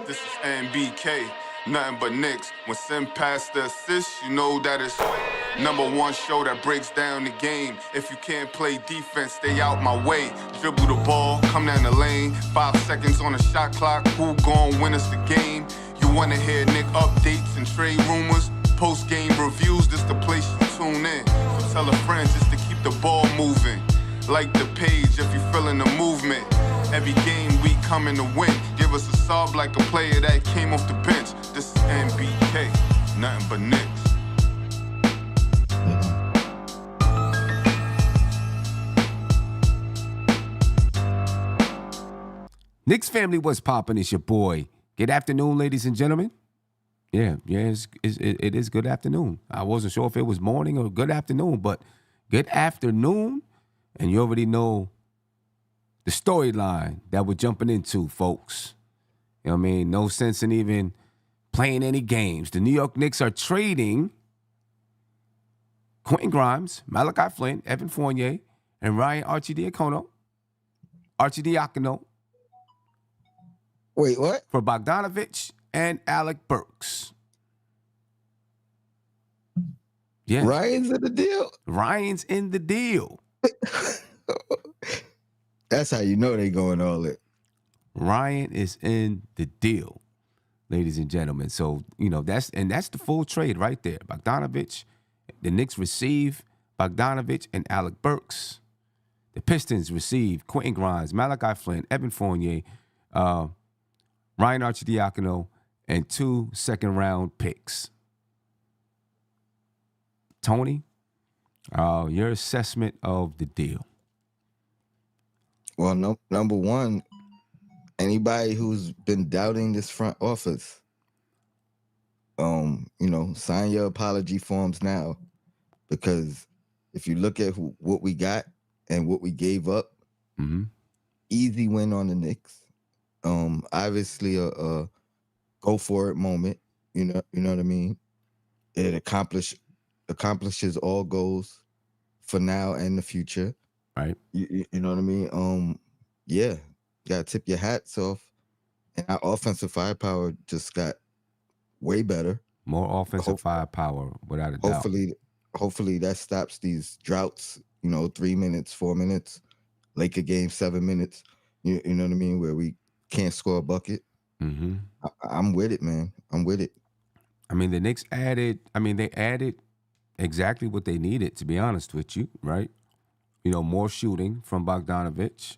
This is NBK, nothing but Knicks. When Sim passed the assist, you know that it's #1 show that breaks down the game. If you can't play defense, stay out my way. Dribble the ball, come down the lane. 5 seconds on the shot clock, who gon' win us the game? You wanna hear Nick updates and trade rumors? Post-game reviews, this the place you tune in. So tell a friend just to keep the ball moving. Like the page if you feeling the movement. Every game we coming to win. Give us a sub like a player that came off the bench. This is NBK, nothing but Knicks. Knicks family, what's poppin'? It's your boy. Good afternoon, ladies and gentlemen. Yeah, it is good afternoon. I wasn't sure if it was morning or good afternoon, but good afternoon. And you already know the storyline that we're jumping into, folks. You know what I mean? No sense in even playing any games. The New York Knicks are trading Quentin Grimes, Malachi Flynn, Evan Fournier, and Ryan Arcidiacono. Wait, what? For Bogdanovic and Alec Burks. Yeah. Ryan's in the deal? Ryan's in the deal. That's how you know they going all in. Ryan is in the deal, ladies and gentlemen. So, you know, that's the full trade right there. Bogdanovic, the Knicks receive Bogdanovic and Alec Burks. The Pistons receive Quentin Grimes, Malachi Flynn, Evan Fournier, Ryan Arcidiacono, and 2 second-round picks. Tony, your assessment of the deal? Well, number one, anybody who's been doubting this front office, sign your apology forms now, because if you look at what we got and what we gave up, easy win on the Knicks. Obviously a go for it moment. You know what I mean? It accomplishes all goals for now and the future. Right. You know what I mean? Yeah, you gotta tip your hats off. And our offensive firepower just got way better. More offensive firepower, without a doubt. Hopefully that stops these droughts, 3 minutes, 4 minutes, Laker game, 7 minutes, you know what I mean, where we can't score a bucket. Mm-hmm. I'm with it, man. I'm with it. I mean, the Knicks added exactly what they needed, to be honest with you, right? More shooting from Bogdanovic.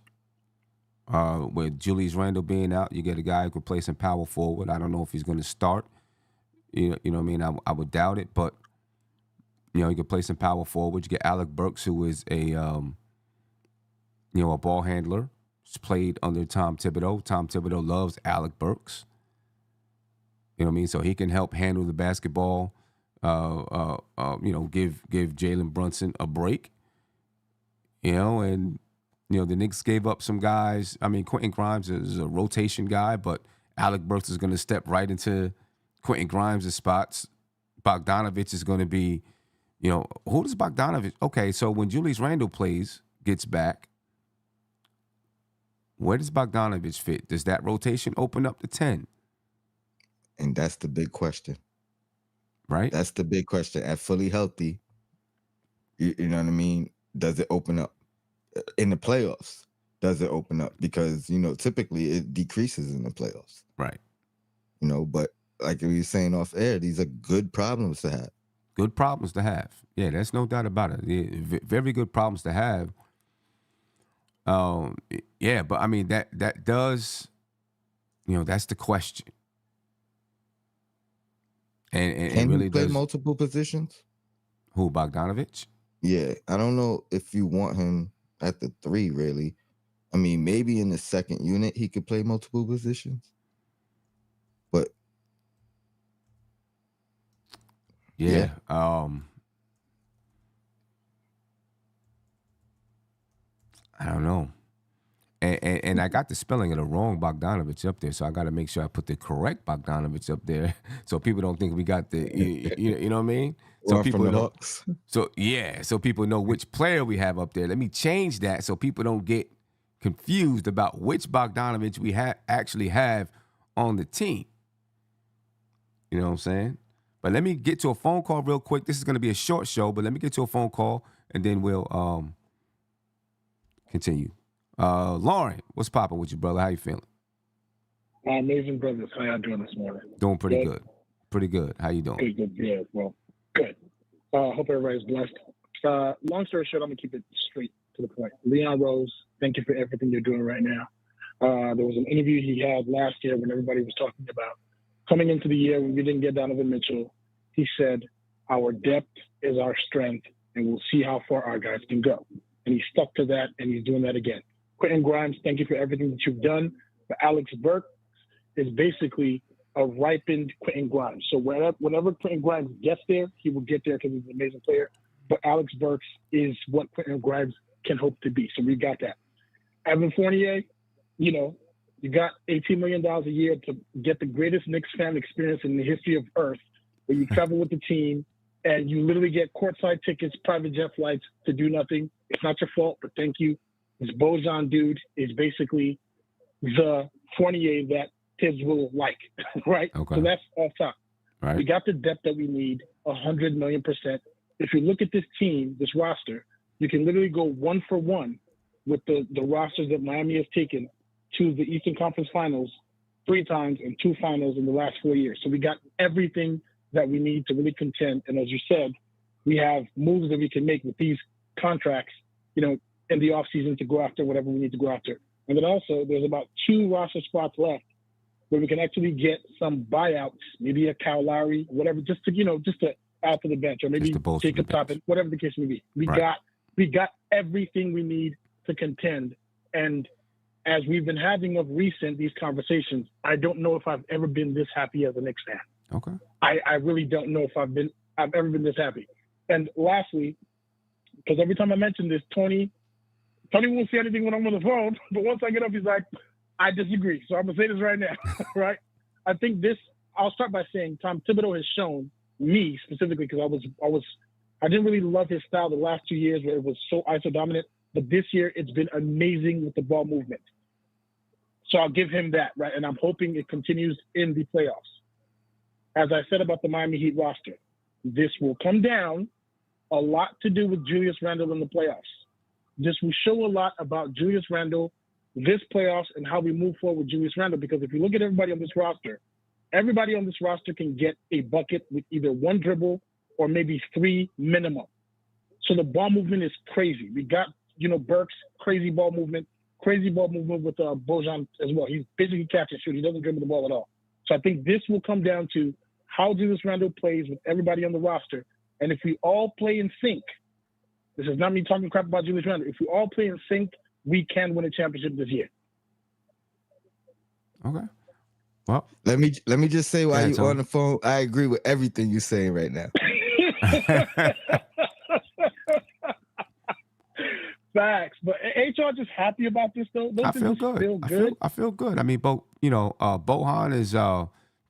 With Julius Randle being out, you get a guy who can play some power forward. I don't know if he's going to start. You know what I mean? I would doubt it, but you can play some power forward. You get Alec Burks, who is a ball handler. He's played under Tom Thibodeau. Tom Thibodeau loves Alec Burks. You know what I mean? So he can help handle the basketball. Give Jalen Brunson a break. And the Knicks gave up some guys. I mean, Quentin Grimes is a rotation guy, but Alec Burks is going to step right into Quentin Grimes' spots. Bogdanovic is going to be, who does Bogdanovic? Okay, so when Julius Randle gets back, where does Bogdanovic fit? Does that rotation open up to 10? And that's the big question. Right? That's the big question. At fully healthy, you know what I mean? Does it open up? In the playoffs, does it open up? Because, typically it decreases in the playoffs. Right. But like we were saying off air, these are good problems to have. Good problems to have. Yeah, that's no doubt about it. Yeah, very good problems to have. Yeah, but I mean, that does, that's the question. And Can it really he play does. multiple positions? Who, Bogdanovic? Yeah, I don't know if you want him at the 3, really. I mean, maybe in the second unit he could play multiple positions. But yeah. I don't know. And I got the spelling of the wrong Bogdanovic up there, so I got to make sure I put the correct Bogdanovic up there, so people don't think we got the, you know what I mean? So people from the know. Hawks. So people know which player we have up there. Let me change that so people don't get confused about which Bogdanovic we actually have on the team. You know what I'm saying? But let me get to a phone call real quick. This is going to be a short show, but let me get to a phone call, and then we'll continue. Lauren, what's popping with you, brother? How you feeling? Amazing brothers. How y'all doing this morning? Doing pretty good. Pretty good. How you doing? Good. Yeah, well, good. Hope everybody's blessed. Long story short, I'm going to keep it straight to the point. Leon Rose, thank you for everything you're doing right now. There was an interview he had last year when everybody was talking about coming into the year when we didn't get Donovan Mitchell. He said, our depth is our strength, and we'll see how far our guys can go. And he stuck to that, and he's doing that again. Quentin Grimes, thank you for everything that you've done. But Alec Burks is basically a ripened Quentin Grimes. So whenever Quentin Grimes gets there, he will get there because he's an amazing player. But Alec Burks is what Quentin Grimes can hope to be. So we got that. Evan Fournier, you got $18 million a year to get the greatest Knicks fan experience in the history of Earth, where you travel with the team and you literally get courtside tickets, private jet flights to do nothing. It's not your fault, but thank you. This Bojan dude is basically the Fournier that kids will like, right? Okay. So that's off top. Right. We got the depth that we need, 100 million %. If you look at this team, this roster, you can literally go 1 for 1 with the rosters that Miami has taken to the Eastern Conference Finals 3 times and 2 finals in the last 4 years. So we got everything that we need to really contend. And as you said, we have moves that we can make with these contracts, in the offseason to go after whatever we need to go after. And then also there's about 2 roster spots left where we can actually get some buyouts, maybe a Kyle Lowry, whatever, just to add to the bench, or maybe Jacob Toppin, whatever the case may be. We got everything we need to contend. And as we've been having of recent these conversations, I don't know if I've ever been this happy as a Knicks fan. Okay. I really don't know if I've ever been this happy. And lastly, because every time I mention this, Tony won't say anything when I'm on the phone, but once I get up, he's like, I disagree. So I'm gonna say this right now, right? I think I'll start by saying Tom Thibodeau has shown me specifically, because I didn't really love his style the last 2 years where it was so ISO dominant, but this year it's been amazing with the ball movement. So I'll give him that, right? And I'm hoping it continues in the playoffs. As I said about the Miami Heat roster, this will come down a lot to do with Julius Randle in the playoffs. This will show a lot about Julius Randle this playoffs and how we move forward with Julius Randle, because if you look at everybody on this roster can get a bucket with either 1 dribble or maybe 3 minimum. So the ball movement is crazy. We got, Burks, crazy ball movement with Bojan as well. He's basically catch and shoot. He doesn't dribble the ball at all. So I think this will come down to how Julius Randle plays with everybody on the roster. And if we all play in sync, this is not me talking crap about Julius Randle. If we all play in sync, we can win a championship this year. Okay. Well, let me just say while you're on the phone, I agree with everything you're saying right now. Facts, but ain't y'all just happy about this though? I feel good. I feel good. I mean, Bojan is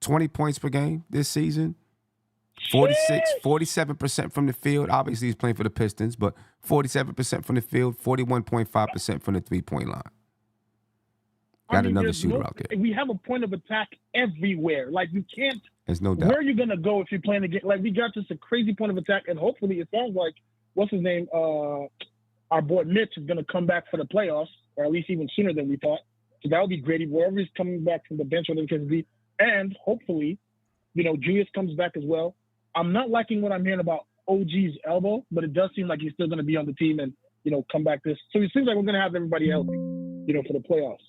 20 points per game this season. 47% from the field. Obviously, he's playing for the Pistons, but 47% from the field, 41.5% from the 3-point line. Got another shooter out there. We have a point of attack everywhere. Like, you can't. There's no doubt. Where are you gonna go if you're playing the game? Like, we got just a crazy point of attack, and hopefully, it sounds like what's his name? Our boy Mitch is gonna come back for the playoffs, or at least even sooner than we thought. So that would be great. Wherever he's coming back from the bench, whatever it can be, and hopefully, Julius comes back as well. I'm not liking what I'm hearing about OG's elbow, but it does seem like he's still going to be on the team and, come back this. So it seems like we're going to have everybody healthy, for the playoffs.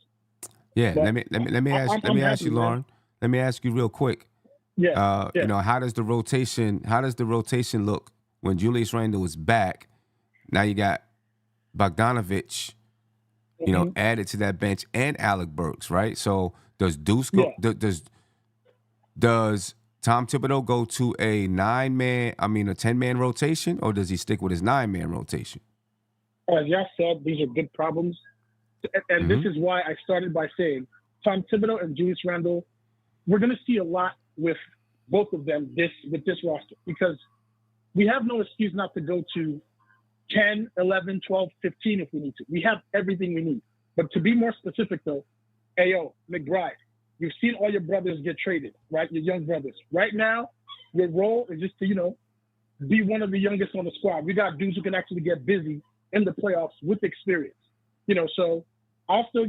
Yeah. But let me ask you, Lauren. Man. Let me ask you real quick. Yeah. How does the rotation look when Julius Randle is back? Now you got Bogdanovic, added to that bench, and Alec Burks, right? So does Deuce go? Yeah. Does Tom Thibodeau go to a 10-man rotation, or does he stick with his 9-man rotation? As y'all said, these are good problems. And this is why I started by saying Tom Thibodeau and Julius Randle, we're going to see a lot with both of them with this roster, because we have no excuse not to go to 10, 11, 12, 15 if we need to. We have everything we need. But to be more specific, though, McBride, You've seen all your brothers get traded, right? Your young brothers. Right now, your role is just to, be one of the youngest on the squad. We got dudes who can actually get busy in the playoffs with experience. So I'll still,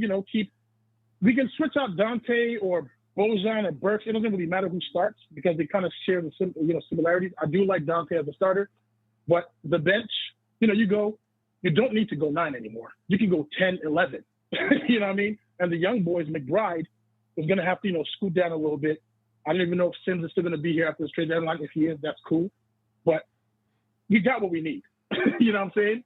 we can switch out Dante or Bojan or Burks. It doesn't really matter who starts because they kind of share the similarities. I do like Dante as a starter, but the bench, you don't need to go 9 anymore. You can go 10, 11. You know what I mean? And the young boys, McBride, is going to have to, scoot down a little bit. I don't even know if Sims is still going to be here after this trade deadline. If he is, that's cool. But we got what we need. You know what I'm saying?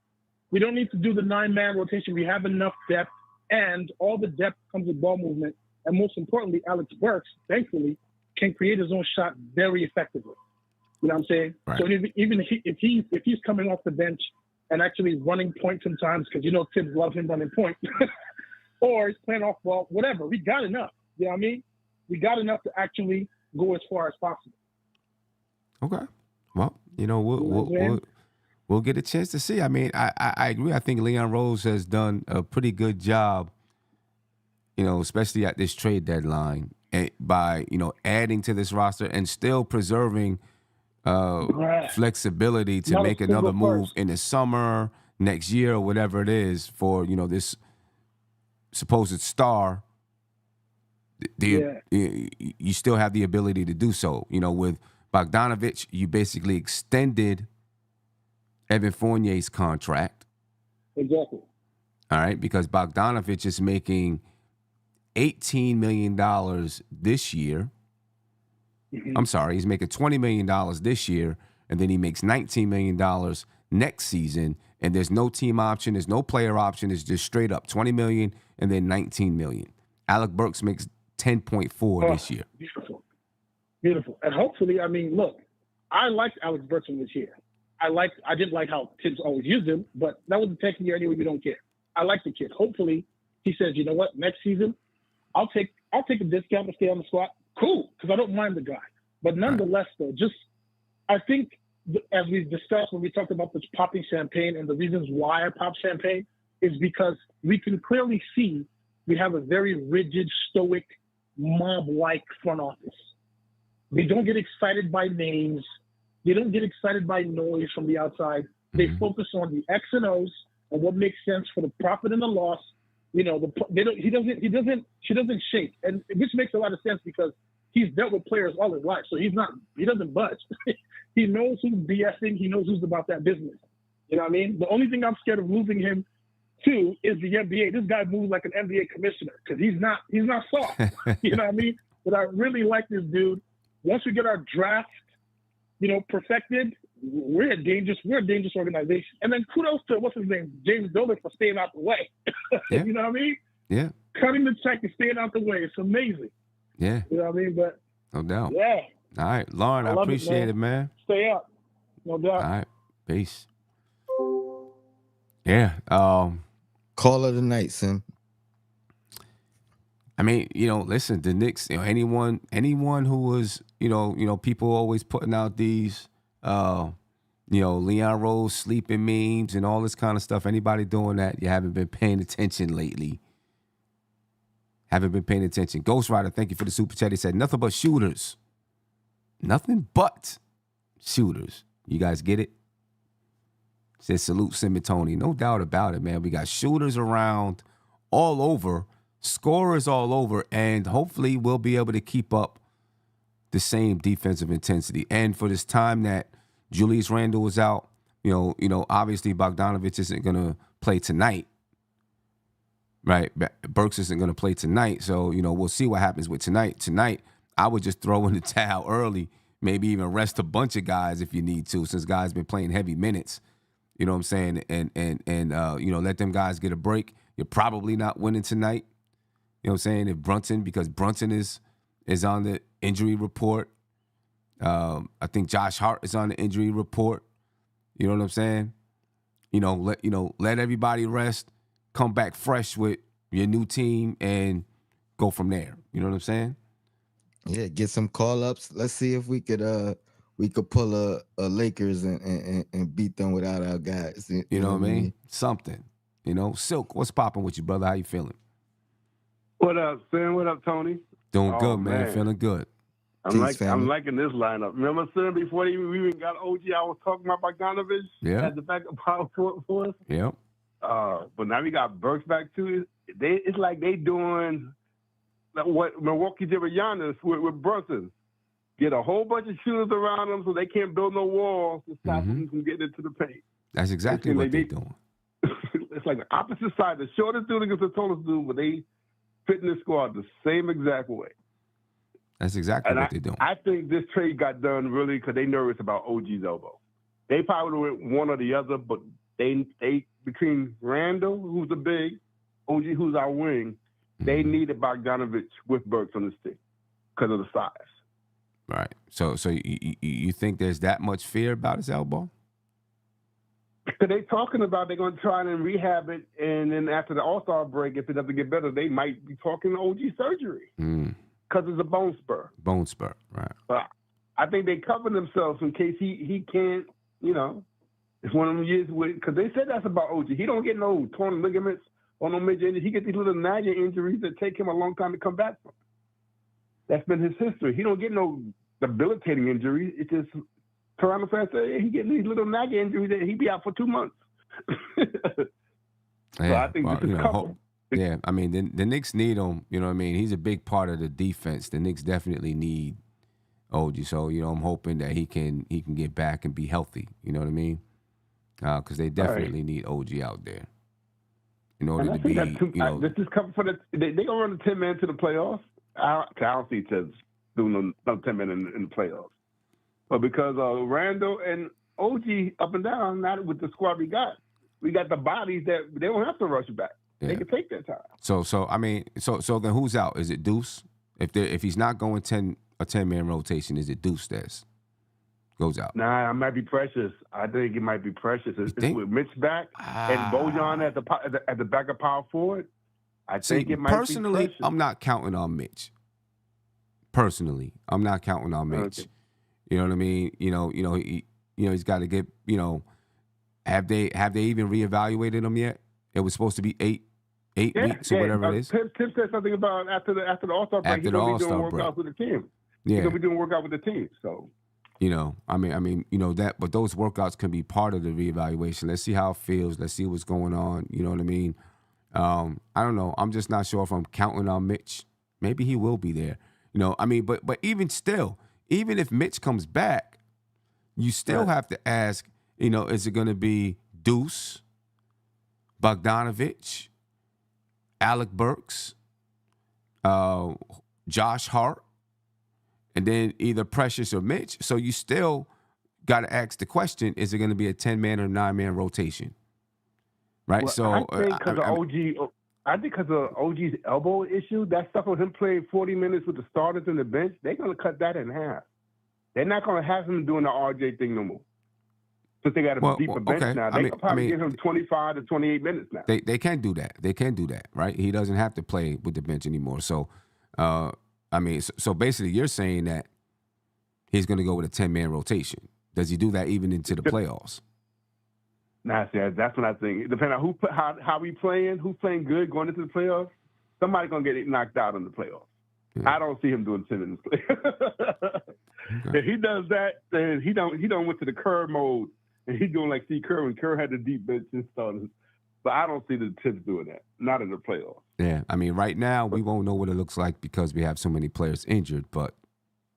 We don't need to do the 9-man rotation. We have enough depth, and all the depth comes with ball movement. And most importantly, Alec Burks, thankfully, can create his own shot very effectively. You know what I'm saying? Right. So even if he's coming off the bench and actually running point sometimes, because Tibbs loves him running point, or he's playing off ball, whatever, we got enough. You know what I mean? We got enough to actually go as far as possible. Okay. Well, we'll get a chance to see. I mean, I agree. I think Leon Rose has done a pretty good job, especially at this trade deadline, by adding to this roster and still preserving flexibility to make another move in the summer, next year, or whatever it is for this supposed star. You still have the ability to do so. With Bogdanovic, you basically extended Evan Fournier's contract. Exactly. All right, because Bogdanovic is making $18 million this year. Mm-hmm. I'm sorry, he's making $20 million this year, and then he makes $19 million next season, and there's no team option, there's no player option, it's just straight up $20 million and then $19 million. Alec Burks makes 10.4 this year. Beautiful. And hopefully, look, I liked Alex Burks this year. I didn't like how Tibbs always used him, but that was the second year anyway. We don't care. I like the kid. Hopefully, he says, you know what? Next season, I'll take a discount to stay on the squad. Cool, because I don't mind the guy. But nonetheless, though, I think as we discussed when we talked about this popping champagne and the reasons why I pop champagne is because we can clearly see we have a very rigid, stoic, mob-like front office. They don't get excited by names. They don't get excited by noise from the outside. They focus on the X and O's and what makes sense for the profit and the loss. She doesn't shake, and which makes a lot of sense because he's dealt with players all his life, so he doesn't budge. He knows who's BSing. He knows who's about that business. You know what I mean? The only thing I'm scared of losing him to is the NBA. This guy moves like an NBA commissioner because he's not soft. You know what I mean? But I really like this dude. Once we get our draft, perfected, we're a dangerous organization. And then kudos to what's his name, James Dolan, for staying out the way. Yeah. You know what I mean? Yeah. Cutting the check and staying out the way. It's amazing. Yeah. You know what I mean? But no doubt. Yeah. All right, Lauren, I appreciate it, man. Stay up. No doubt. All right. Peace. Yeah. Call of the night, Sim. I mean, listen, the Knicks, anyone who was, people always putting out these, Leon Rose sleeping memes and all this kind of stuff. Anybody doing that, you haven't been paying attention lately. Haven't been paying attention. Ghost Rider, thank you for the super chat. He said, nothing but shooters. Nothing but shooters. You guys get it? Says salute Sim and Tony. No doubt about it, man. We got shooters around all over, scorers all over, and hopefully we'll be able to keep up the same defensive intensity. And for this time that Julius Randle was out, obviously Bogdanovic isn't going to play tonight, right? Burks isn't going to play tonight, so, we'll see what happens with tonight. Tonight, I would just throw in the towel early, maybe even rest a bunch of guys if you need to, since guys been playing heavy minutes. You know what I'm saying? And let them guys get a break. You're probably not winning tonight. You know what I'm saying? Because Brunson is on the injury report. I think Josh Hart is on the injury report. You know what I'm saying? Let everybody rest, come back fresh with your new team, and go from there. You know what I'm saying? Yeah, get some call-ups. Let's see if we could pull a Lakers and beat them without our guys. You know what I mean? Something. Silk, what's popping with you, brother? How you feeling? What up, Sam? What up, Tony? Doing good, man. man. Feeling good. I'm family. liking this lineup. Remember, son, before we even got OG, I was talking about Bogdanovic Yeah. at the back of power for us. Yep. But now we got Burks back too. It's like they doing what Milwaukee did with Giannis with Brunson. Get a whole bunch of shooters around them so they can't build no walls to stop them from getting into the paint. That's exactly what they're doing. It's like the opposite side. The shortest dude against the tallest dude, but they fit in the squad the same exact way. That's exactly what they're doing. I think this trade got done really because they nervous about OG's elbow. They probably went one or the other, but they between Randall, who's the big, OG, who's our wing, they needed Bogdanovic with Burks on the stick because of the size. Right. So you think there's that much fear about his elbow? Because they talking about they're going to try and rehab it, and then after the All-Star break, if it doesn't get better, they might be talking OG surgery because it's a bone spur. Bone spur, right. But I think they cover themselves in case he can't, it's one of them years because they said that's about OG. He don't get no torn ligaments or no major injuries. He gets these little nagging injuries that take him a long time to come back from. That's been his history. He don't get no debilitating injuries. It's just Toronto fans say he getting these little nagging injuries that he be out for 2 months. So I think this is covered. Yeah, I mean, the Knicks need him. You know what I mean? He's a big part of the defense. The Knicks definitely need OG. So, I'm hoping that he can get back and be healthy. You know what I mean? Because they definitely need OG out there in order to be, this is coming for they going to run the 10-man to the playoffs. I don't see Teds doing no 10-man in the playoffs. But because Randall and OG up and down, not with the squad we got the bodies that they don't have to rush back. Yeah. They can take their time. So then who's out? Is it Deuce? If he's not going a 10-man rotation, is it Deuce that goes out? Nah, it might be Precious. I think it might be Precious. It's with Mitch back and Bojan at the back of power forward. I think it might personally, be Precious. I'm not counting on Mitch. Personally, I'm not counting on Mitch. Okay. You know what I mean? He's got to get. Have they even reevaluated him yet? It was supposed to be eight weeks or whatever it is. Tim said something about after the All-Star break. He's going to be doing workouts with the team. Yeah, he's going to be doing workout with the team. So. I mean, that, but those workouts can be part of the reevaluation. Let's see how it feels. Let's see what's going on. You know what I mean? I don't know. I'm just not sure if I'm counting on Mitch. Maybe he will be there. But even still, even if Mitch comes back, you still have to ask, is it going to be Deuce, Bogdanovic, Alec Burks, Josh Hart, and then either Precious or Mitch? So you still got to ask the question, is it going to be a 10-man or 9-man rotation? Right? Well, so I think because of OG's elbow issue, that stuff with him playing 40 minutes with the starters and the bench, they're going to cut that in half. They're not going to have him doing the RJ thing no more. Since they got a deeper bench now. They can probably give him 25 to 28 minutes now. They can do that. They can do that, right? He doesn't have to play with the bench anymore. So, so basically you're saying that he's going to go with a 10-man rotation. Does he do that even into the playoffs? Nah, see, that's what I think. Depending on how we playing, who's playing good going into the playoffs, somebody's going to get knocked out in the playoffs. Yeah. I don't see him doing 10 in the playoffs. If he does that, then he don't went to the Kerr mode, and he's doing like Steve Kerr when Kerr had the deep bench and starters. But I don't see the Tips doing that, not in the playoffs. Yeah, I mean, right now we won't know what it looks like because we have so many players injured. But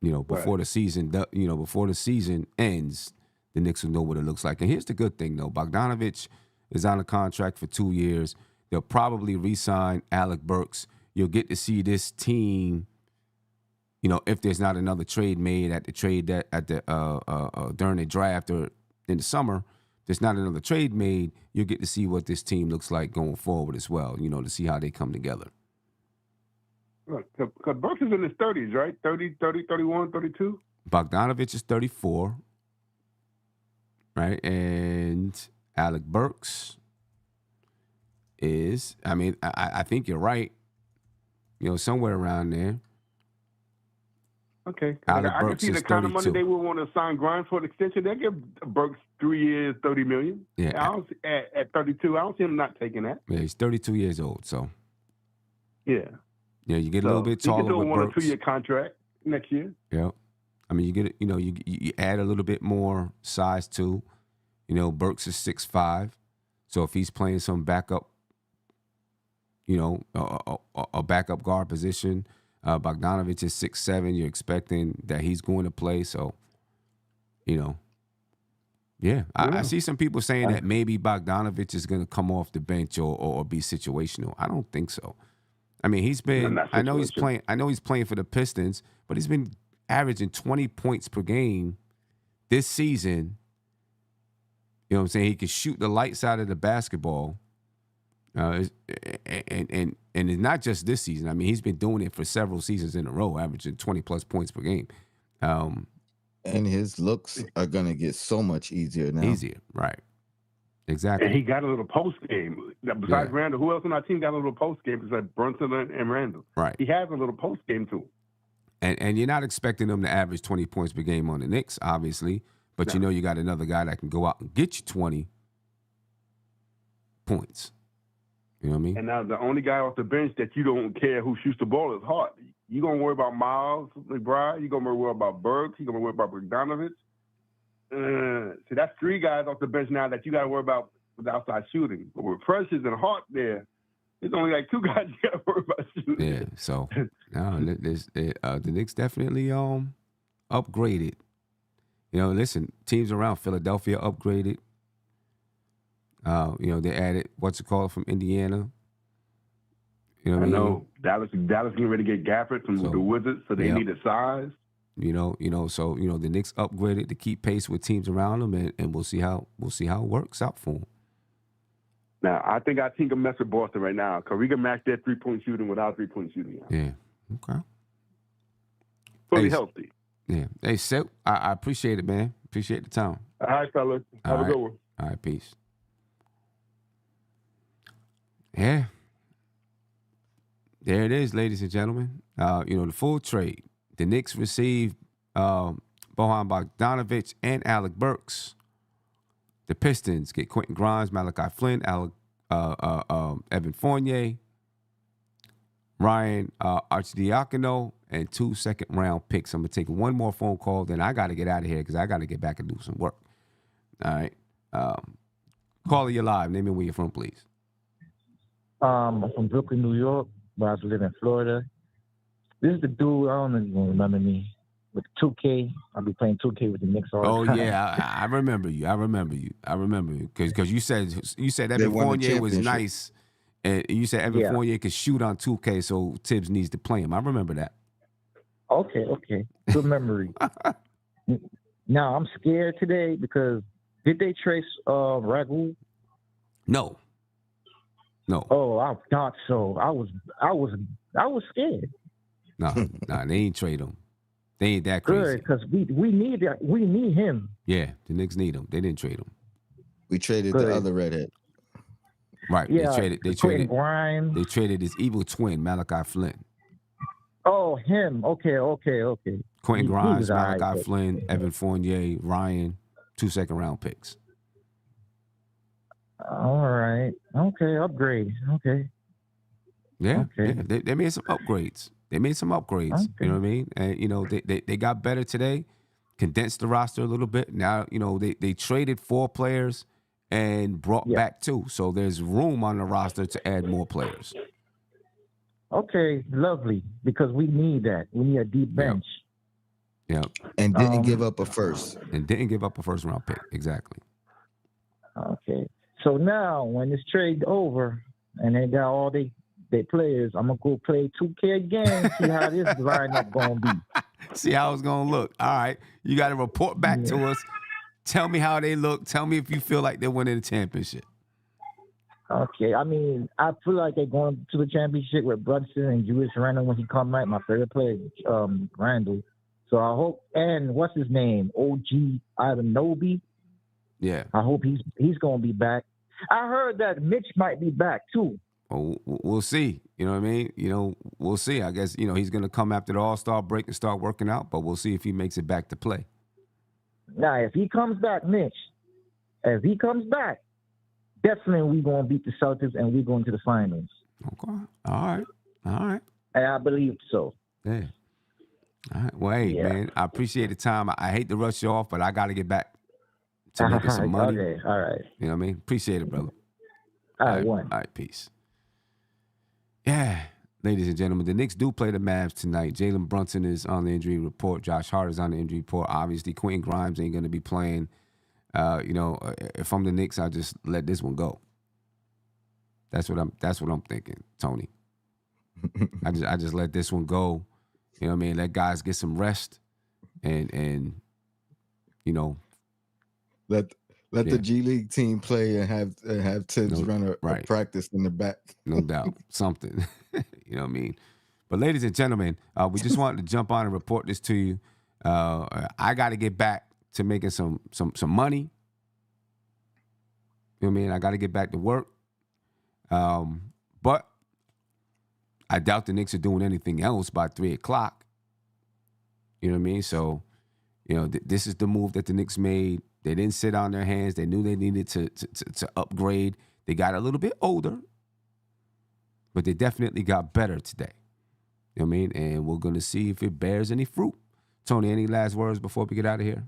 before the season, before the season ends, the Knicks will know what it looks like. And here's the good thing, though: Bogdanovic is on a contract for 2 years. They'll probably re-sign Alec Burks. You'll get to see this team. If there's not another trade made during the draft or in the summer, there's not another trade made, you'll get to see what this team looks like going forward as well, to see how they come together. Because Burks is in his 30s, right? 30, 31, 32? Bogdanovic is 34, right? And Alec Burks is, I think you're right, somewhere around there. Okay. I can see the kind of money they would want to sign Grimes for an extension. They'll give Burks 3 years, $30 million. Yeah. At 32, I don't see him not taking that. Yeah, he's 32 years old, so. Yeah. Yeah, you get a little bit taller He can do with a 1 or Burks. 2 year contract next year. Yeah. I mean, you get it. You add a little bit more size too. Burks is 6'5", so if he's playing some backup, a backup guard position, Bogdanovic is 6'7". You're expecting that he's going to play. So, yeah. I see some people saying that maybe Bogdanovic is going to come off the bench or be situational. I don't think so. I mean, he's been. I know he's playing. I know he's playing for the Pistons, but he's been averaging 20 points per game this season. You know what I'm saying? He can shoot the lights out of the basketball, and it's not just this season. I mean, he's been doing it for several seasons in a row, averaging 20 plus points per game. And his looks are gonna get so much easier now. Easier, right? Exactly. And he got a little post game. Besides Randall, who else on our team got a little post game? Besides Brunson and Randall, right? He has a little post game too. And you're not expecting him to average 20 points per game on the Knicks, obviously. But you got another guy that can go out and get you 20 points. You know what I mean? And now the only guy off the bench that you don't care who shoots the ball is Hart. You're going to worry about Miles McBride. You're going to worry about Burks. You're going to worry about Bogdanovic. See, that's 3 guys off the bench now that you got to worry about with outside shooting. But with Precious and Hart there, it's only like 2 guys you got to worry about shooting. Yeah, so the Knicks definitely upgraded. Listen, teams around Philadelphia upgraded. They added from Indiana. I know Dallas getting ready to get Gafford from the Wizards, so they needed size. So the Knicks upgraded to keep pace with teams around them, and we'll see how it works out for them. Now, I think our team can mess with Boston right now because we can match their 3-point shooting without 3-point shooting. Yeah. Okay. Fully healthy. Yeah. Hey, Sip, I appreciate it, man. Appreciate the time. All right, fellas. Have a good one. All right, peace. Yeah. There it is, ladies and gentlemen. The full trade. The Knicks received Bojan Bogdanovic and Alec Burks. The Pistons get Quentin Grimes, Malachi Flynn, Evan Fournier, Ryan Arcidiacono, and 2 second-round picks. I'm going to take one more phone call, then I got to get out of here because I got to get back and do some work. All right. Caller, you're live. Name me where you're from, please. I'm from Brooklyn, New York, but I live in Florida. This is the dude, I don't know if you remember me, with 2K. I'll be playing 2K with the Knicks all the time. Oh, yeah, I remember you. I remember you. Because you said Evan Fournier was nice, and you said Evan Fournier could shoot on 2K, so Tibbs needs to play him. I remember that. Okay. Good memory. Now, I'm scared today because did they trace Ragu? No. Oh, I thought so. I was scared. No, they ain't trade him. They ain't that crazy. Good, because we need him. Yeah, the Knicks need him. They didn't trade him. We traded the other redhead. Right. Yeah, they traded Grimes. They traded his evil twin, Malachi Flynn. Oh, him. Okay. Quentin Grimes, Malachi right, Flynn, Evan Fournier, Ryan, 2 second-round picks. All right. Okay, upgrade. Okay. Yeah. Okay. Yeah. They made some upgrades. Okay. You know what I mean? And, they got better today, condensed the roster a little bit. Now, they traded 4 players and brought back 2. So there's room on the roster to add more players. Okay, lovely. Because we need that. We need a deep bench. Yeah. And didn't give up a first. And didn't give up a first-round pick. Exactly. Okay. So now, when this trade over and they got all their players, I'm going to go play 2K again, see how this lineup going to be. See how it's going to look. All right. You got to report back to us. Tell me how they look. Tell me if you feel like they're winning the championship. Okay. I mean, I feel like they're going to the championship with Brunson and Julius Randle when he come back. My favorite player, Randle. So I hope, and what's his name? OG Anunoby. Yeah. I hope he's going to be back. I heard that Mitch might be back too. Oh, we'll see. You know what I mean? We'll see. I guess, he's going to come after the All-Star break and start working out, but we'll see if he makes it back to play. Now, if he comes back, Mitch, definitely we're going to beat the Celtics and we're going to the finals. Okay. All right. And I believe so. Yeah. All right. Well, hey, man, I appreciate the time. I hate to rush you off, but I got to get back to making some money. Okay, all right. You know what I mean? Appreciate it, brother. All right, one. All right, peace. Yeah, ladies and gentlemen, the Knicks do play the Mavs tonight. Jalen Brunson is on the injury report. Josh Hart is on the injury report. Obviously, Quentin Grimes ain't going to be playing. If I'm the Knicks, I'll just let this one go. That's what I'm thinking, Tony. I just let this one go. You know what I mean? Let guys get some rest, and you know, let the G League team play and have Tibbs run a practice in the back. No doubt, something. You know what I mean? But ladies and gentlemen, we just wanted to jump on and report this to you. I got to get back to making some money. You know what I mean? I got to get back to work. But I doubt the Knicks are doing anything else by 3:00. You know what I mean? So, you know, this is the move that the Knicks made. They didn't sit on their hands. They knew they needed to upgrade. They got a little bit older, but they definitely got better today. You know what I mean? And we're going to see if it bears any fruit. Tony, any last words before we get out of here?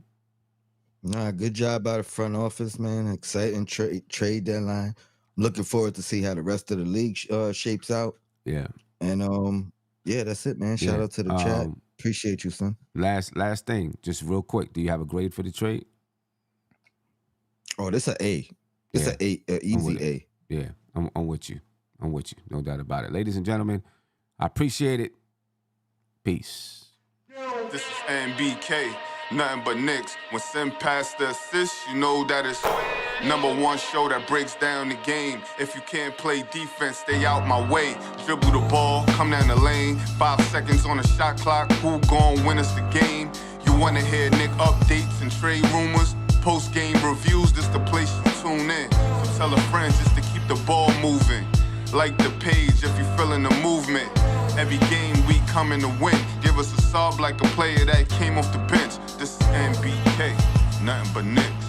Nah, good job by the front office, man. Exciting trade deadline. I'm looking forward to see how the rest of the league shapes out. Yeah. And yeah, that's it, man. Shout out to the chat. Appreciate you, son. Last thing, just real quick. Do you have a grade for the trade? Oh, this an A. This an A, easy A. Yeah, I'm with you. I'm with you. No doubt about it. Ladies and gentlemen, I appreciate it. Peace. This is NBK, nothing but Knicks. When Sim passed the assist, you know that it's #1 show that breaks down the game. If you can't play defense, stay out my way. Dribble the ball, come down the lane. 5 seconds on the shot clock, who gon' win us the game? You wanna hear Nick updates and trade rumors? Post-game reviews, this the place you tune in. So tell a friend just to keep the ball moving. Like the page if you feeling the movement. Every game we coming to win. Give us a sub like a player that came off the bench. This is NBK, nothing but Knicks.